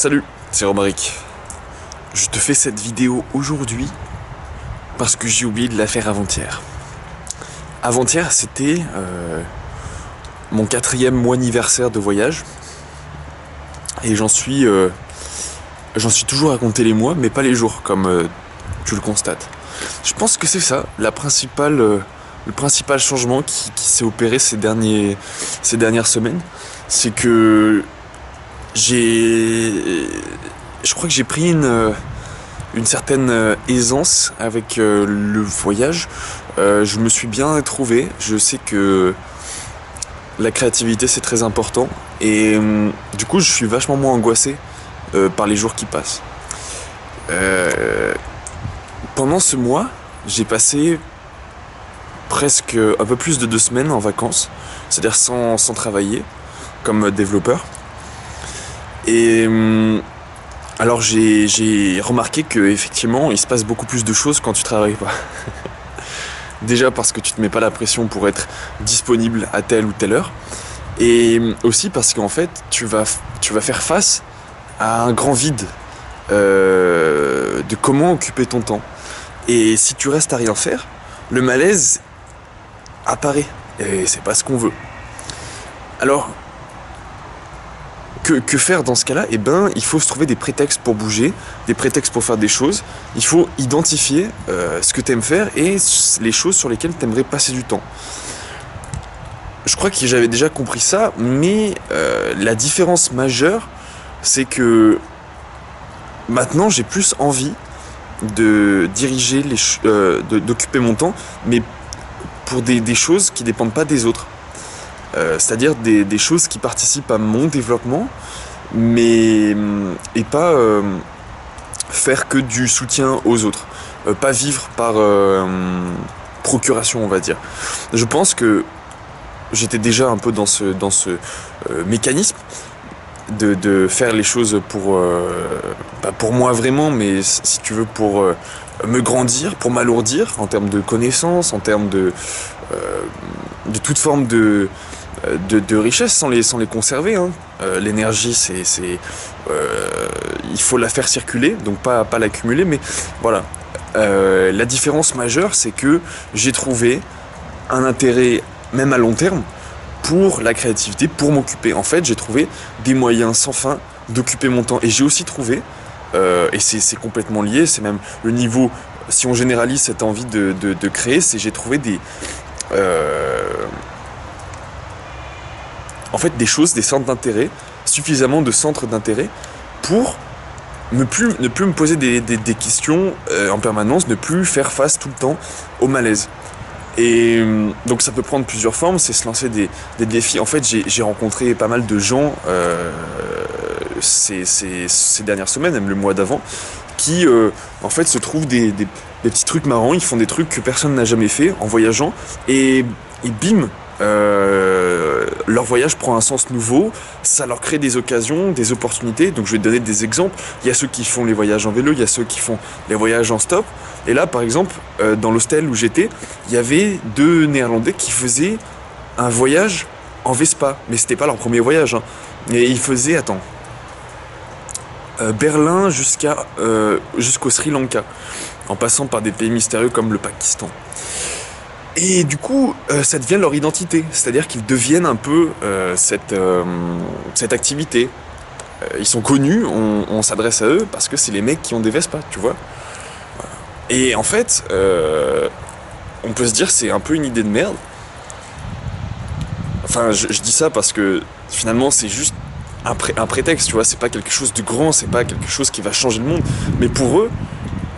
Salut, c'est Romaric. Je te fais cette vidéo aujourd'hui parce que j'ai oublié de la faire avant-hier. Avant-hier, c'était mon 4e mois anniversaire de voyage. Et j'en suis toujours à compter les mois, mais pas les jours, comme tu le constates. Je pense que c'est ça, le principal changement qui s'est opéré ces dernières semaines. C'est que je crois que j'ai pris une certaine aisance avec le voyage. Je me suis bien trouvé. Je sais que la créativité c'est très important et du coup je suis vachement moins angoissé par les jours qui passent. Pendant ce mois, j'ai passé presque un peu plus de 2 semaines en vacances, c'est-à-dire sans travailler comme développeur. Et alors j'ai remarqué que effectivement il se passe beaucoup plus de choses quand tu travailles pas. Déjà parce que tu te mets pas la pression pour être disponible à telle ou telle heure, et aussi parce qu'en fait tu vas faire face à un grand vide de comment occuper ton temps. Et si tu restes à rien faire, le malaise apparaît et c'est pas ce qu'on veut. Alors que faire dans ce cas-là? Eh ben, il faut se trouver des prétextes pour bouger, des prétextes pour faire des choses. Il faut identifier ce que tu aimes faire et les choses sur lesquelles tu aimerais passer du temps. Je crois que j'avais déjà compris ça, mais la différence majeure, c'est que maintenant j'ai plus envie de diriger d'occuper mon temps, mais pour des choses qui dépendent pas des autres. C'est-à-dire des choses qui participent à mon développement, mais et pas faire que du soutien aux autres, pas vivre par procuration, on va dire. Je pense que j'étais déjà un peu dans ce mécanisme de faire les choses pas pour moi vraiment, mais si tu veux pour me grandir, pour m'alourdir en termes de connaissances, en termes de toute forme de richesse sans les conserver, hein. L'énergie il faut la faire circuler, donc pas l'accumuler, mais voilà. La différence majeure, c'est que j'ai trouvé un intérêt même à long terme pour la créativité, pour m'occuper. En fait, j'ai trouvé des moyens sans fin d'occuper mon temps, et j'ai aussi trouvé et c'est complètement lié, c'est même le niveau, si on généralise cette envie de créer, j'ai trouvé des choses, des centres d'intérêt, suffisamment de centres d'intérêt pour ne plus me poser des questions en permanence, ne plus faire face tout le temps au malaise. Et donc ça peut prendre plusieurs formes, c'est se lancer des défis. En fait, j'ai rencontré pas mal de gens ces dernières semaines, même le mois d'avant, qui en fait se trouvent des petits trucs marrants. Ils font des trucs que personne n'a jamais fait en voyageant, et bim, leur voyage prend un sens nouveau, ça leur crée des occasions, des opportunités. Donc je vais te donner des exemples. Il y a ceux qui font les voyages en vélo, il y a ceux qui font les voyages en stop. Et là, par exemple, dans l'hostel où j'étais, il y avait 2 Néerlandais qui faisaient un voyage en Vespa. Mais c'était pas leur premier voyage, hein. Et ils faisaient, Berlin jusqu'au Sri Lanka, en passant par des pays mystérieux comme le Pakistan. Et du coup, ça devient leur identité, c'est-à-dire qu'ils deviennent un peu cette activité. Ils sont connus, on s'adresse à eux parce que c'est les mecs qui ont des Vespa, tu vois. Et en fait, on peut se dire c'est un peu une idée de merde. Enfin, je dis ça parce que finalement c'est juste un prétexte, tu vois. C'est pas quelque chose de grand, c'est pas quelque chose qui va changer le monde. Mais pour eux,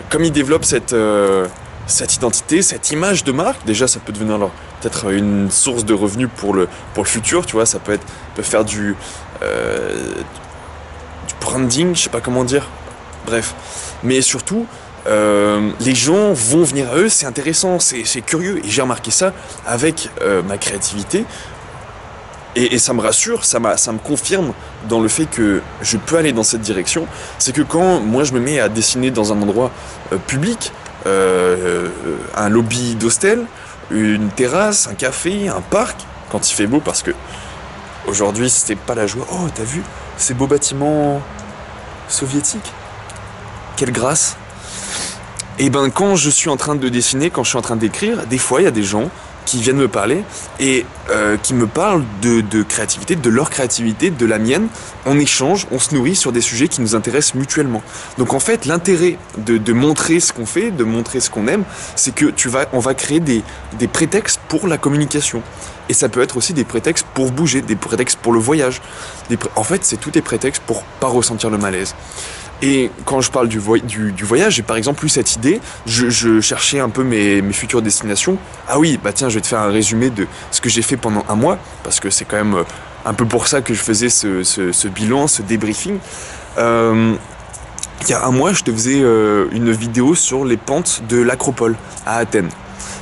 comme ils développent cette identité, cette image de marque, déjà ça peut devenir peut-être une source de revenus pour le futur, tu vois. Ça peut faire du branding, je sais pas comment dire. Bref, mais surtout les gens vont venir à eux, c'est intéressant, c'est curieux, et j'ai remarqué ça avec ma créativité, et ça me rassure, ça me confirme dans le fait que je peux aller dans cette direction. C'est que quand moi je me mets à dessiner dans un endroit public, un lobby d'hostel, une terrasse, un café, un parc, quand il fait beau, parce que aujourd'hui c'était pas la joie. Oh, t'as vu ces beaux bâtiments soviétique. Quelle grâce. Et ben quand je suis en train de dessiner, quand je suis en train d'écrire, des fois il y a des gens qui viennent me parler et qui me parlent de créativité, de leur créativité, de la mienne. On échange, on se nourrit sur des sujets qui nous intéressent mutuellement. Donc en fait, l'intérêt de montrer ce qu'on fait, de montrer ce qu'on aime, c'est que on va créer des prétextes pour la communication. Et ça peut être aussi des prétextes pour bouger, des prétextes pour le voyage. En fait, c'est tous des prétextes pour pas ressentir le malaise. Et quand je parle du voyage, j'ai par exemple eu cette idée, je cherchais un peu mes futures destinations. Ah oui, bah tiens, je vais te faire un résumé de ce que j'ai fait pendant un mois, parce que c'est quand même un peu pour ça que je faisais ce bilan, ce débriefing. Il y a un mois, je te faisais une vidéo sur les pentes de l'Acropole à Athènes.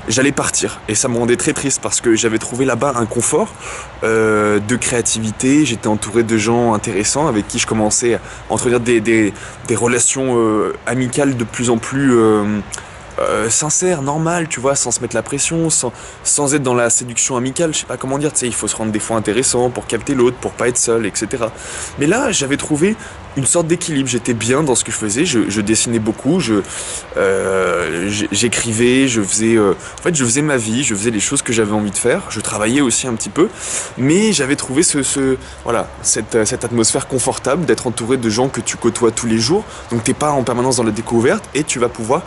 J'allais partir et ça me rendait très triste parce que j'avais trouvé là-bas un confort de créativité, j'étais entouré de gens intéressants avec qui je commençais à entretenir des relations amicales de plus en plus sincères, normales, tu vois, sans se mettre la pression, sans être dans la séduction amicale, je sais pas comment dire, tu sais, il faut se rendre des fois intéressant pour capter l'autre, pour pas être seul, etc. Mais là, j'avais trouvé une sorte d'équilibre, j'étais bien dans ce que je faisais, je dessinais beaucoup, j'écrivais, je faisais ma vie, je faisais les choses que j'avais envie de faire, je travaillais aussi un petit peu, mais j'avais trouvé cette atmosphère confortable d'être entouré de gens que tu côtoies tous les jours, donc t'es pas en permanence dans la découverte et tu vas pouvoir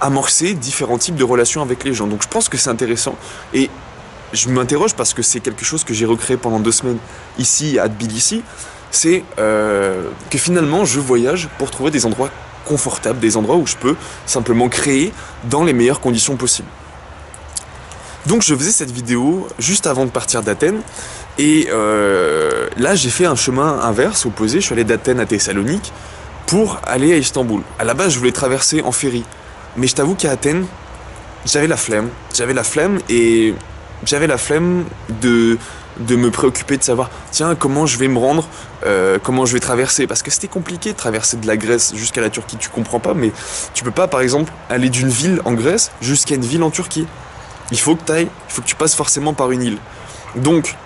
amorcer différents types de relations avec les gens. Donc je pense que c'est intéressant et je m'interroge parce que c'est quelque chose que j'ai recréé pendant 2 semaines ici à Tbilissi, c'est que finalement je voyage pour trouver des endroits confortables, des endroits où je peux simplement créer dans les meilleures conditions possibles. Donc je faisais cette vidéo juste avant de partir d'Athènes et là j'ai fait un chemin inverse, opposé, je suis allé d'Athènes à Thessalonique pour aller à Istanbul. À la base je voulais traverser en ferry, mais je t'avoue qu'à Athènes j'avais la flemme et j'avais la flemme de me préoccuper de savoir tiens comment je vais me rendre, comment je vais traverser, parce que c'était compliqué de traverser de la Grèce jusqu'à la Turquie, tu comprends pas, mais tu peux pas par exemple aller d'une ville en Grèce jusqu'à une ville en Turquie. Il faut que tu passes forcément par une île. Donc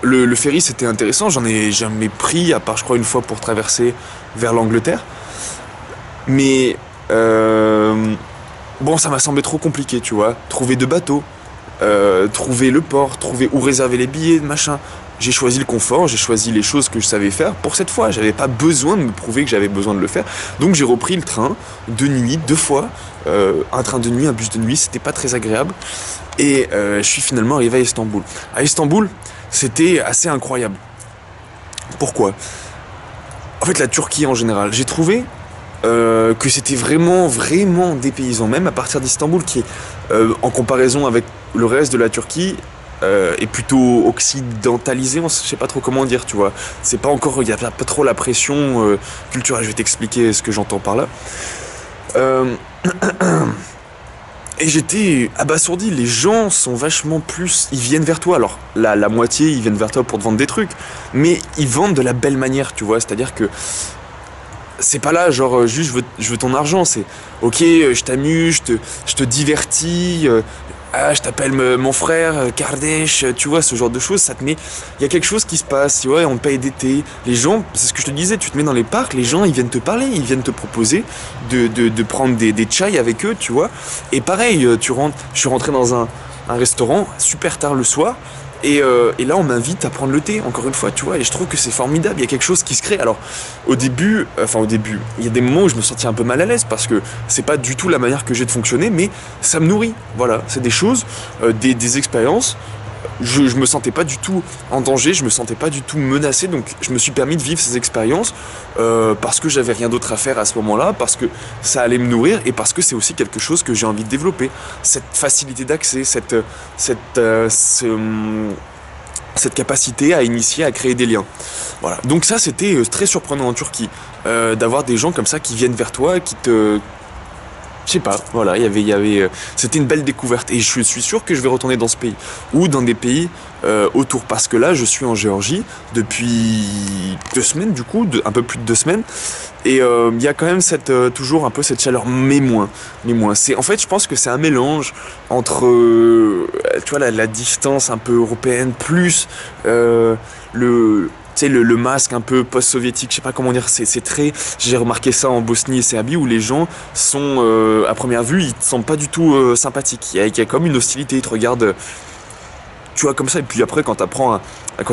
le ferry c'était intéressant, j'en ai jamais pris à part je crois une fois pour traverser vers l'Angleterre, mais bon ça m'a semblé trop compliqué, tu vois, trouver 2 bateaux, trouver le port, trouver où réserver les billets, machin. J'ai choisi le confort, j'ai choisi les choses que je savais faire pour cette fois. J'avais pas besoin de me prouver que j'avais besoin de le faire. Donc j'ai repris le train de nuit 2 fois, un train de nuit, un bus de nuit, c'était pas très agréable. Et je suis finalement arrivé à Istanbul. À Istanbul, c'était assez incroyable. Pourquoi ? En fait, la Turquie en général, j'ai trouvé que c'était vraiment dépaysant, même à partir d'Istanbul, qui est en comparaison avec le reste de la Turquie est plutôt occidentalisé, je sais pas trop comment dire, tu vois. C'est pas encore, il y a pas trop la pression culturelle. Je vais t'expliquer ce que j'entends par là. Et j'étais abasourdi, les gens sont vachement plus, ils viennent vers toi, alors la moitié ils viennent vers toi pour te vendre des trucs, mais ils vendent de la belle manière, tu vois, c'est-à-dire que c'est pas là genre juste je veux ton argent, c'est ok je t'amuse, je te divertis, je t'appelle mon frère, Kardesh, tu vois, ce genre de choses, ça te met, il y a quelque chose qui se passe, tu vois, on paye d'été, les gens, c'est ce que je te disais, tu te mets dans les parcs, les gens ils viennent te parler, ils viennent te proposer de prendre des chai avec eux, tu vois, et pareil, je suis rentré dans un restaurant super tard le soir, et là on m'invite à prendre le thé, encore une fois, tu vois, et je trouve que c'est formidable, il y a quelque chose qui se crée. Alors au début, il y a des moments où je me sentais un peu mal à l'aise, parce que c'est pas du tout la manière que j'ai de fonctionner, mais ça me nourrit, voilà, c'est des choses, des expériences, je me sentais pas du tout en danger, je me sentais pas du tout menacé, donc je me suis permis de vivre ces expériences, parce que j'avais rien d'autre à faire à ce moment-là, parce que ça allait me nourrir, et parce que c'est aussi quelque chose que j'ai envie de développer, cette facilité d'accès, cette capacité à initier, à créer des liens. Voilà. Donc ça, c'était très surprenant en Turquie, d'avoir des gens comme ça qui viennent vers toi, qui te... Je sais pas, voilà, c'était une belle découverte. Et je suis sûr que je vais retourner dans ce pays, ou dans des pays autour, parce que là, je suis en Géorgie depuis 2 semaines, du coup, un peu plus de 2 semaines. Et il y a quand même toujours un peu cette chaleur, mais moins. En fait, je pense que c'est un mélange entre, tu vois, la distance un peu européenne, plus sais, le masque un peu post-soviétique, je sais pas comment dire, c'est très... J'ai remarqué ça en Bosnie et Serbie où les gens sont, à première vue, ils te semblent pas du tout sympathiques. Il y a comme une hostilité, ils te regardent, tu vois, comme ça. Et puis après, quand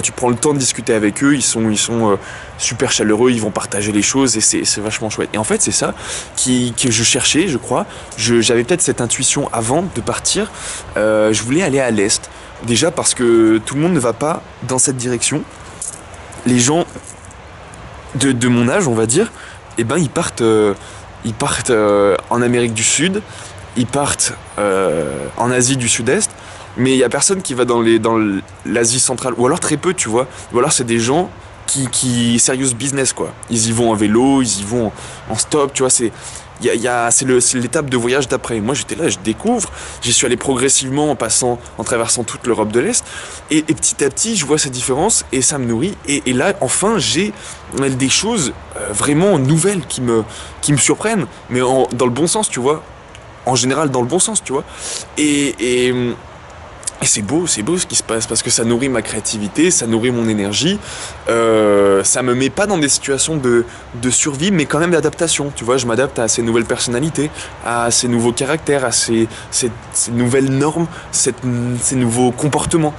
tu prends le temps de discuter avec eux, ils sont super chaleureux, ils vont partager les choses et c'est vachement chouette. Et en fait, c'est ça que je cherchais, je crois. J'avais peut-être cette intuition avant de partir. Je voulais aller à l'Est. Déjà parce que tout le monde ne va pas dans cette direction. Les gens de mon âge, on va dire, eh ben ils partent en Amérique du Sud, ils partent en Asie du Sud-Est, mais il y a personne qui va dans l'Asie centrale, ou alors très peu, tu vois. Ou alors c'est des gens qui serious business quoi. Ils y vont en vélo, ils y vont en stop, tu vois. C'est l'étape de voyage d'après. Moi j'étais là, je découvre, j'y suis allé progressivement en traversant toute l'Europe de l'Est, et petit à petit je vois ces différences et ça me nourrit. Et là enfin j'ai des choses vraiment nouvelles qui me surprennent, mais dans le bon sens, tu vois. En général dans le bon sens, tu vois. Et c'est beau ce qui se passe parce que ça nourrit ma créativité, ça nourrit mon énergie, ça me met pas dans des situations de survie, mais quand même d'adaptation. Tu vois, je m'adapte à ces nouvelles personnalités, à ces nouveaux caractères, à ces nouvelles normes, ces nouveaux comportements.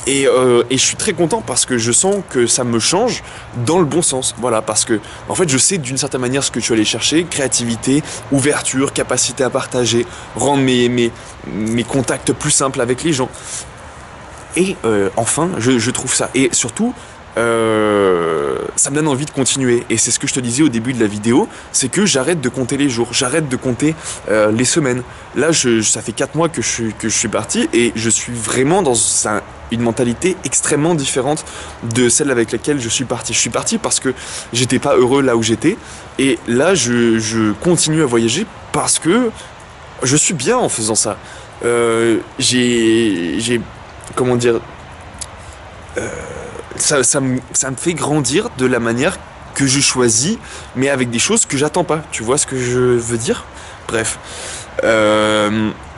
Et je suis très content parce que je sens que ça me change dans le bon sens. Voilà, parce que en fait je sais d'une certaine manière ce que je suis allé chercher: créativité, ouverture, capacité à partager, rendre mes contacts plus simples avec les gens. Et enfin je trouve ça. Et surtout ça me donne envie de continuer. Et c'est ce que je te disais au début de la vidéo, c'est que j'arrête de compter les jours, j'arrête de compter les semaines. Là ça fait 4 mois que je suis parti et je suis vraiment dans une mentalité extrêmement différente de celle avec laquelle je suis parti. Je suis parti parce que j'étais pas heureux là où j'étais, et là je continue à voyager parce que je suis bien en faisant ça. J'ai comment dire, ça me fait grandir de la manière que je choisis, mais avec des choses que j'attends pas. Tu vois ce que je veux dire? Bref.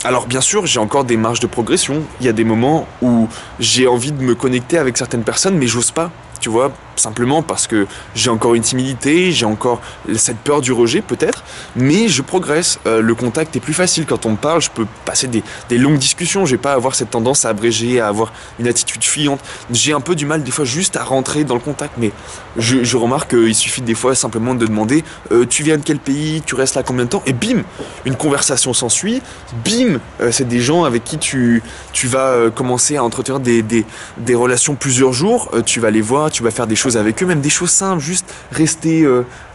Alors bien sûr, j'ai encore des marges de progression. Il y a des moments où j'ai envie de me connecter avec certaines personnes, mais j'ose pas. Tu vois, simplement parce que j'ai encore une timidité, j'ai encore cette peur du rejet peut-être, mais je progresse. Le contact est plus facile quand on me parle, je peux passer des longues discussions, je vais pas avoir cette tendance à abréger, à avoir une attitude fuyante. J'ai un peu du mal des fois juste à rentrer dans le contact, mais je remarque qu'il suffit des fois simplement de demander tu viens de quel pays, tu restes là combien de temps, et bim, une conversation s'ensuit, bim, c'est des gens avec qui tu vas commencer à entretenir des relations plusieurs jours, tu vas les voir, tu vas faire des choses avec eux, même des choses simples, juste rester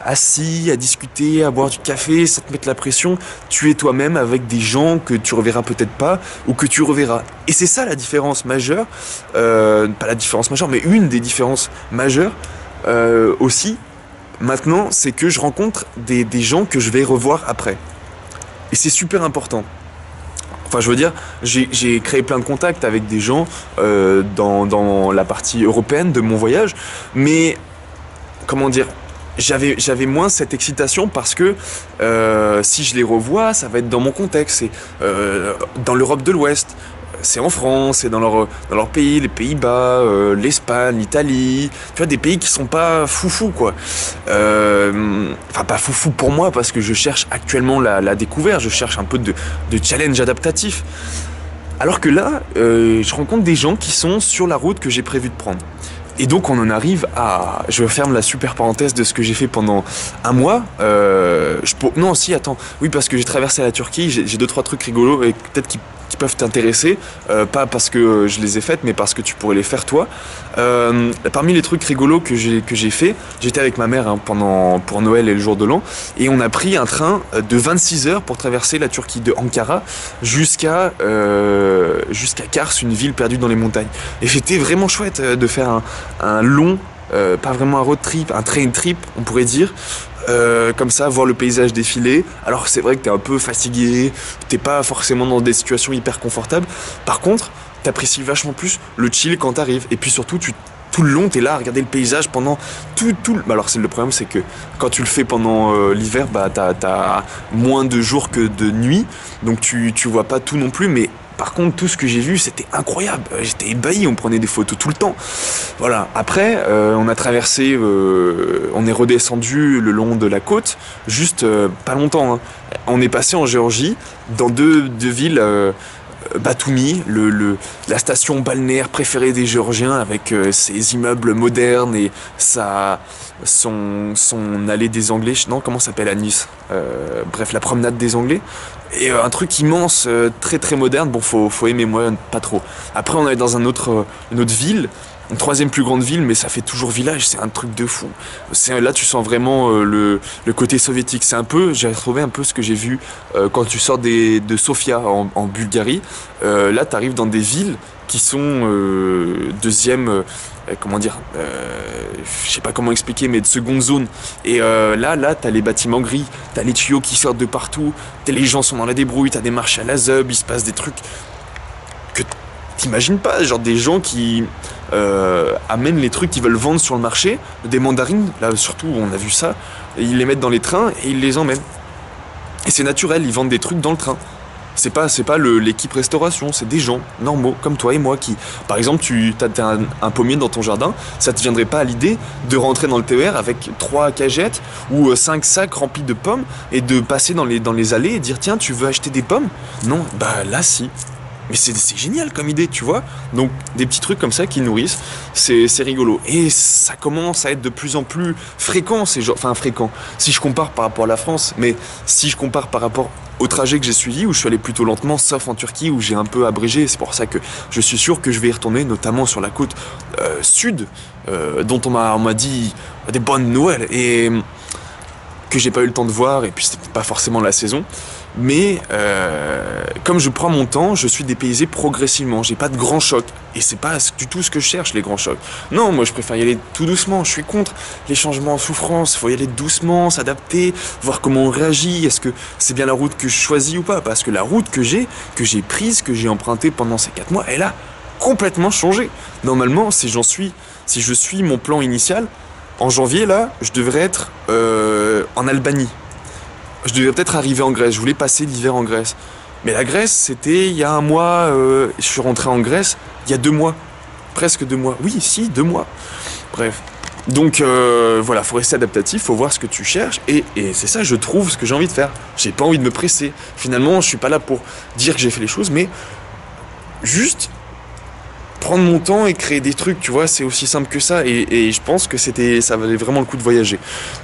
assis, à discuter, à boire du café, sans te mettre la pression. Tu es toi-même avec des gens que tu reverras peut-être pas, ou que tu reverras. Et c'est ça la différence majeure, pas la différence majeure, mais une des différences majeures aussi, maintenant, c'est que je rencontre des gens que je vais revoir après. Et c'est super important. Enfin, je veux dire, j'ai créé plein de contacts avec des gens dans la partie européenne de mon voyage, mais comment dire, j'avais moins cette excitation parce que si je les revois, ça va être dans mon contexte, c'est dans l'Europe de l'Ouest. C'est en France, c'est dans leur pays, les Pays-Bas, l'Espagne, l'Italie, tu vois, des pays qui sont pas foufou quoi. Enfin pas foufou pour moi parce que je cherche actuellement la découverte, je cherche un peu de challenge adaptatif. Alors que là, je rencontre des gens qui sont sur la route que j'ai prévu de prendre. Et donc on en arrive à... Je ferme la super parenthèse de ce que j'ai fait pendant un mois. Non, si, attends. Oui, parce que j'ai traversé la Turquie, j'ai 2-3 trucs rigolos et peut-être qui peuvent t'intéresser. Pas parce que je les ai faites, mais parce que tu pourrais les faire toi. Parmi les trucs rigolos que j'ai fait, j'étais avec ma mère pour Noël et le jour de l'an, et on a pris un train de 26 heures pour traverser la Turquie, de Ankara jusqu'à Kars, une ville perdue dans les montagnes. Et c'était vraiment chouette de faire un long, pas vraiment un road trip, un train trip, on pourrait dire. Comme ça, voir le paysage défiler. Alors c'est vrai que t'es un peu fatigué, t'es pas forcément dans des situations hyper confortables. Par contre, t'apprécies vachement plus le chill quand t'arrives. Et puis surtout, tout le long, t'es là à regarder le paysage pendant tout le... Alors le problème, c'est que quand tu le fais pendant l'hiver, bah t'as moins de jours que de nuit, donc tu vois pas tout non plus, mais par contre, tout ce que j'ai vu, c'était incroyable. J'étais ébahi, on prenait des photos tout le temps. Voilà. Après, on a traversé, on est redescendu le long de la côte, juste pas longtemps, hein. On est passé en Géorgie, dans deux villes, Batumi, la station balnéaire préférée des Géorgiens, avec ses immeubles modernes et son allée des Anglais, non, comment ça s'appelle à Nice, bref, la promenade des Anglais. Et un truc immense, très très moderne. Bon, faut aimer, moi pas trop. Après, on est dans une autre ville, une troisième plus grande ville, mais ça fait toujours village. C'est un truc de fou. Là, tu sens vraiment le côté soviétique. J'ai retrouvé un peu ce que j'ai vu quand tu sors de Sofia en Bulgarie. Là, tu arrives dans des villes qui sont deuxième, comment dire, je sais pas comment expliquer, mais de seconde zone. Et là, t'as les bâtiments gris, t'as les tuyaux qui sortent de partout, les gens sont dans la débrouille, t'as des marches à la zeub, il se passe des trucs que t'imagines pas, genre des gens qui amènent les trucs qu'ils veulent vendre sur le marché, des mandarines, là surtout on a vu ça, et ils les mettent dans les trains et ils les emmènent. Et c'est naturel, ils vendent des trucs dans le train. C'est pas l'équipe restauration, c'est des gens normaux comme toi et moi qui, par exemple, t'as un pommier dans ton jardin, ça te viendrait pas à l'idée de rentrer dans le TER avec 3 cagettes ou 5 sacs remplis de pommes et de passer dans les allées et dire tiens, tu veux acheter des pommes? Non, bah là si. Mais c'est génial comme idée, tu vois. Donc des petits trucs comme ça qui nourrissent, c'est rigolo. Et ça commence à être de plus en plus fréquent, fréquent. Si je compare par rapport à la France, mais si je compare par rapport au trajet que j'ai suivi, où je suis allé plutôt lentement, sauf en Turquie, où j'ai un peu abrégé. C'est pour ça que je suis sûr que je vais y retourner, notamment sur la côte sud, dont on m'a dit des bonnes nouvelles, et que j'ai pas eu le temps de voir, et puis c'était pas forcément la saison. Mais comme je prends mon temps, je suis dépaysé progressivement. J'ai pas de grands chocs. Et c'est pas du tout ce que je cherche, les grands chocs. Non, moi je préfère y aller tout doucement. Je suis contre les changements en souffrance. Faut y aller doucement, s'adapter, voir comment on réagit. Est-ce que c'est bien la route que je choisis ou pas? Parce que la route que j'ai prise, que j'ai empruntée pendant ces 4 mois, elle a complètement changé. Normalement, si je suis mon plan initial, en janvier, là, je devrais être en Albanie. Je devais peut-être arriver en Grèce, je voulais passer l'hiver en Grèce. Mais la Grèce, c'était il y a un mois, je suis rentré en Grèce il y a 2 mois. Presque 2 mois. Oui, si, 2 mois. Bref. Donc voilà, faut rester adaptatif, faut voir ce que tu cherches. Et c'est ça, je trouve ce que j'ai envie de faire. J'ai pas envie de me presser. Finalement, je suis pas là pour dire que j'ai fait les choses, mais juste prendre mon temps et créer des trucs, tu vois, c'est aussi simple que ça. Et je pense que ça valait vraiment le coup de voyager.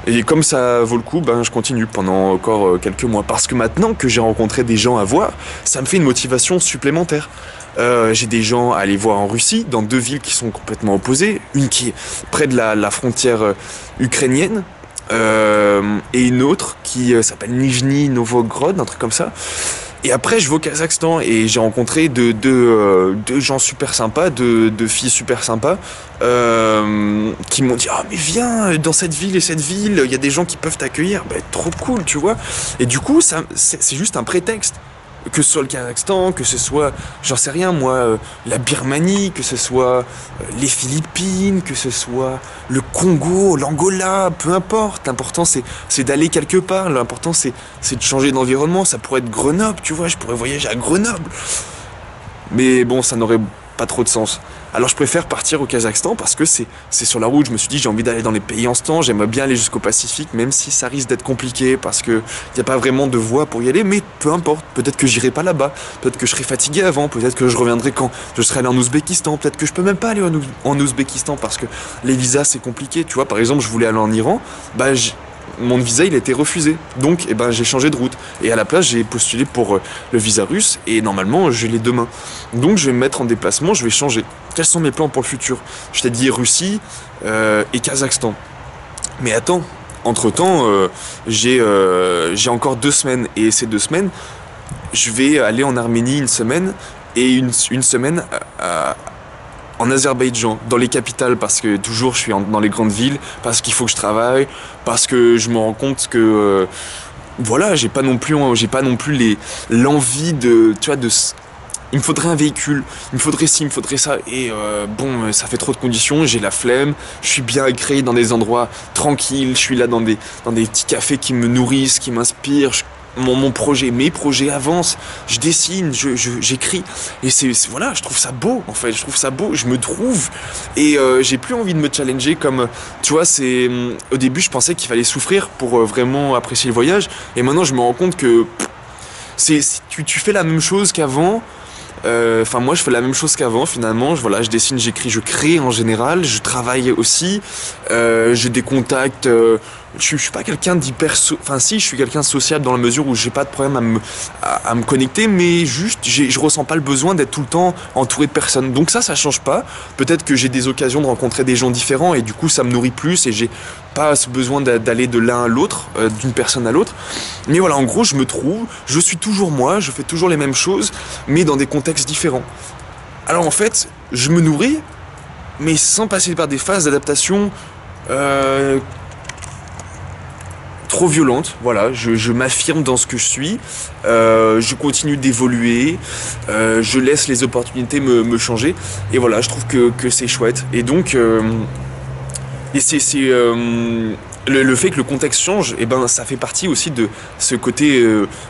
Et comme ça vaut le coup, ben je continue pendant encore quelques mois. Parce que maintenant que j'ai rencontré des gens à voir, ça me fait une motivation supplémentaire. J'ai des gens à aller voir en Russie, dans 2 villes qui sont complètement opposées. Une qui est près de la frontière ukrainienne, et une autre qui s'appelle Nijni Novgorod, un truc comme ça. Et après, je vais au Kazakhstan et j'ai rencontré deux gens super sympas, deux filles super sympas, qui m'ont dit « Ah, mais viens, dans cette ville et cette ville, il y a des gens qui peuvent t'accueillir. » Ben, trop cool, tu vois. Et du coup, c'est juste un prétexte. Que ce soit le Kazakhstan, que ce soit, j'en sais rien moi, la Birmanie, que ce soit les Philippines, que ce soit le Congo, l'Angola, peu importe. L'important c'est d'aller quelque part, l'important c'est de changer d'environnement. Ça pourrait être Grenoble, tu vois, je pourrais voyager à Grenoble. Mais bon, ça n'aurait pas trop de sens. Alors je préfère partir au Kazakhstan parce que c'est sur la route. Je me suis dit j'ai envie d'aller dans les pays en ce temps, j'aimerais bien aller jusqu'au Pacifique, même si ça risque d'être compliqué parce que y a pas vraiment de voie pour y aller, mais peu importe, peut-être que j'irai pas là-bas, peut-être que je serai fatigué avant, peut-être que je reviendrai quand je serai allé en Ouzbékistan, peut-être que je peux même pas aller en Ouzbékistan parce que les visas c'est compliqué, tu vois. Par exemple, je voulais aller en Iran, bah mon visa il a été refusé, donc j'ai changé de route et à la place j'ai postulé pour le visa russe et normalement je l'ai demain, donc je vais me mettre en déplacement, je vais changer. Quels sont mes plans pour le futur? Je t'ai dit Russie et Kazakhstan, mais attends, entre temps j'ai encore 2 semaines et ces 2 semaines je vais aller en Arménie 1 semaine et une semaine en Azerbaïdjan, dans les capitales, parce que toujours je suis dans les grandes villes, parce qu'il faut que je travaille, parce que je me rends compte que voilà, j'ai pas non plus l'envie de, tu vois, il me faudrait un véhicule, il me faudrait ci, il me faudrait ça, et bon, ça fait trop de conditions, j'ai la flemme, je suis bien agréé dans des endroits tranquilles, je suis là dans des petits cafés qui me nourrissent, qui m'inspirent, mon projet, mes projets avancent, je dessine, j'écris, et voilà, je trouve ça beau, en fait, je trouve ça beau, je me trouve, et j'ai plus envie de me challenger comme, tu vois, au début, je pensais qu'il fallait souffrir pour vraiment apprécier le voyage, et maintenant, je me rends compte que tu fais la même chose qu'avant. Enfin, moi, je fais la même chose qu'avant, finalement. Voilà, je dessine, j'écris, je crée en général. Je travaille aussi. J'ai des contacts. Je suis pas quelqu'un d'hyper... Enfin, si, je suis quelqu'un de sociable dans la mesure où j'ai pas de problème à me connecter, mais juste, je ressens pas le besoin d'être tout le temps entouré de personnes. Donc ça change pas. Peut-être que j'ai des occasions de rencontrer des gens différents et du coup, ça me nourrit plus et j'ai pas ce besoin d'aller de l'un à l'autre, d'une personne à l'autre. Mais voilà, en gros, je me trouve, je suis toujours moi, je fais toujours les mêmes choses, mais dans des contextes différents. Alors en fait, je me nourris, mais sans passer par des phases d'adaptation trop violentes. Voilà, je m'affirme dans ce que je suis, je continue d'évoluer, je laisse les opportunités me changer, et voilà, je trouve que c'est chouette. Et donc... Et le fait que le contexte change, eh ben, ça fait partie aussi de ce côté,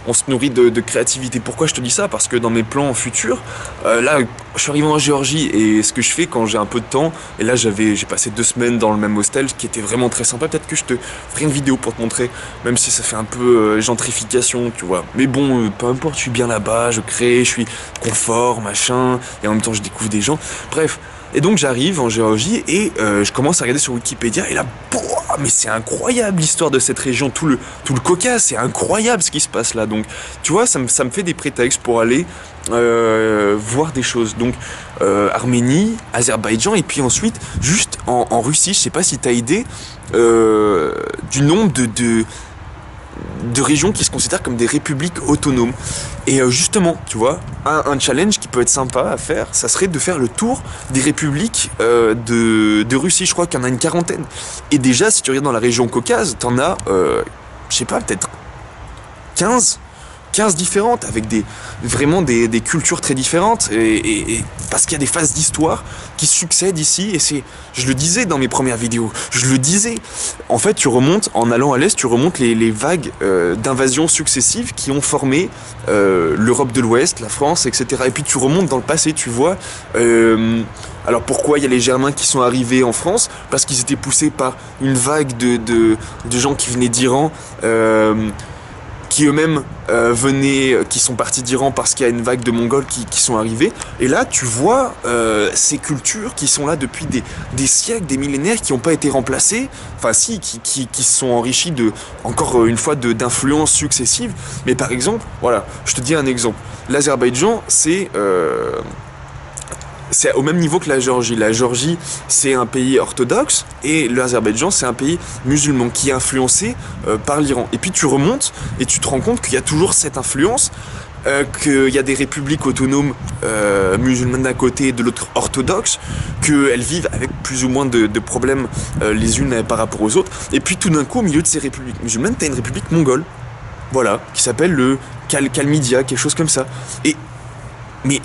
on se nourrit de créativité. Pourquoi je te dis ça? Parce que dans mes plans futurs, là, je suis arrivé en Géorgie et ce que je fais quand j'ai un peu de temps, et là j'ai passé 2 semaines dans le même hostel, ce qui était vraiment très sympa. Peut-être que je te ferai une vidéo pour te montrer, même si ça fait un peu gentrification, tu vois. Mais bon, peu importe, je suis bien là-bas, je crée, je suis confort, machin, et en même temps je découvre des gens. Bref. Et donc j'arrive en Géorgie et je commence à regarder sur Wikipédia et là, boah, mais c'est incroyable l'histoire de cette région, tout le Caucase, c'est incroyable ce qui se passe là. Donc tu vois, ça me fait des prétextes pour aller voir des choses. Donc Arménie, Azerbaïdjan et puis ensuite juste en Russie, je sais pas si t'as idée du nombre de régions qui se considèrent comme des républiques autonomes. Et justement, tu vois, un challenge qui peut être sympa à faire, ça serait de faire le tour des républiques de Russie. Je crois qu'il y en a une 40aine. Et déjà, si tu regardes dans la région Caucase, t'en as, je sais pas, peut-être 15 différentes, avec vraiment des cultures très différentes, et parce qu'il y a des phases d'histoire qui succèdent ici, et je le disais dans mes premières vidéos, en fait tu remontes, en allant à l'Est, tu remontes les vagues d'invasions successives qui ont formé l'Europe de l'Ouest, la France, etc. Et puis tu remontes dans le passé, tu vois, alors pourquoi il y a les Germains qui sont arrivés en France? Parce qu'ils étaient poussés par une vague de gens qui venaient d'Iran, qui eux-mêmes qui sont partis d'Iran parce qu'il y a une vague de Mongols qui sont arrivés. Et là, tu vois ces cultures qui sont là depuis des siècles, des millénaires, qui n'ont pas été remplacées, enfin si, qui se sont enrichies encore une fois, d'influences successives. Mais par exemple, voilà, je te dis un exemple. L'Azerbaïdjan, c'est au même niveau que la Géorgie. La Géorgie, c'est un pays orthodoxe et l'Azerbaïdjan, c'est un pays musulman qui est influencé par l'Iran. Et puis tu remontes et tu te rends compte qu'il y a toujours cette influence, qu'il y a des républiques autonomes musulmanes d'un côté et de l'autre orthodoxes, qu'elles vivent avec plus ou moins de problèmes les unes par rapport aux autres. Et puis tout d'un coup, au milieu de ces républiques musulmanes, tu as une république mongole, voilà, qui s'appelle le Kalmidia, quelque chose comme ça. Mais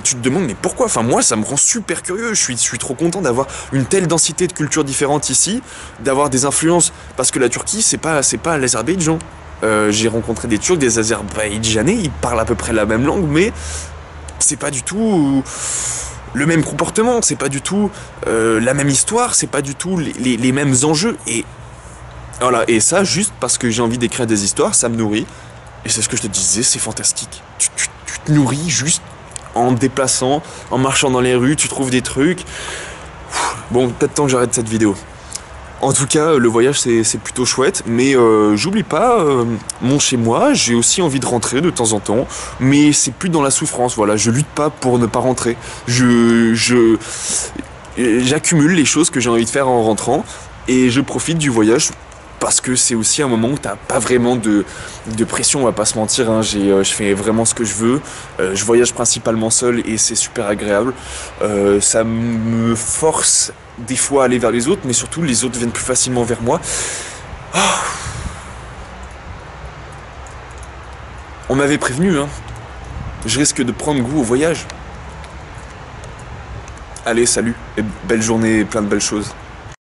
tu te demandes, mais pourquoi? Enfin, moi, ça me rend super curieux. Je suis trop content d'avoir une telle densité de cultures différentes ici, d'avoir des influences. Parce que la Turquie, c'est pas l'Azerbaïdjan. J'ai rencontré des Turcs, des Azerbaïdjanais, ils parlent à peu près la même langue, mais c'est pas du tout le même comportement, c'est pas du tout la même histoire, c'est pas du tout les mêmes enjeux. Et voilà, et ça, juste parce que j'ai envie d'écrire des histoires, ça me nourrit. Et c'est ce que je te disais, c'est fantastique. Tu te nourris juste en te déplaçant, en marchant dans les rues, tu trouves des trucs. Bon, peut-être temps que j'arrête cette vidéo. En tout cas, le voyage, c'est plutôt chouette, mais j'oublie pas mon chez-moi, j'ai aussi envie de rentrer de temps en temps, mais c'est plus dans la souffrance, voilà, je lutte pas pour ne pas rentrer. J'accumule les choses que j'ai envie de faire en rentrant, et je profite du voyage, parce que c'est aussi un moment où t'as pas vraiment de pression, on va pas se mentir, hein. Je fais vraiment ce que je veux, je voyage principalement seul et c'est super agréable, ça me force des fois à aller vers les autres, mais surtout les autres viennent plus facilement vers moi. Oh. On m'avait prévenu, hein. Je risque de prendre goût au voyage. Allez, salut, et belle journée, plein de belles choses.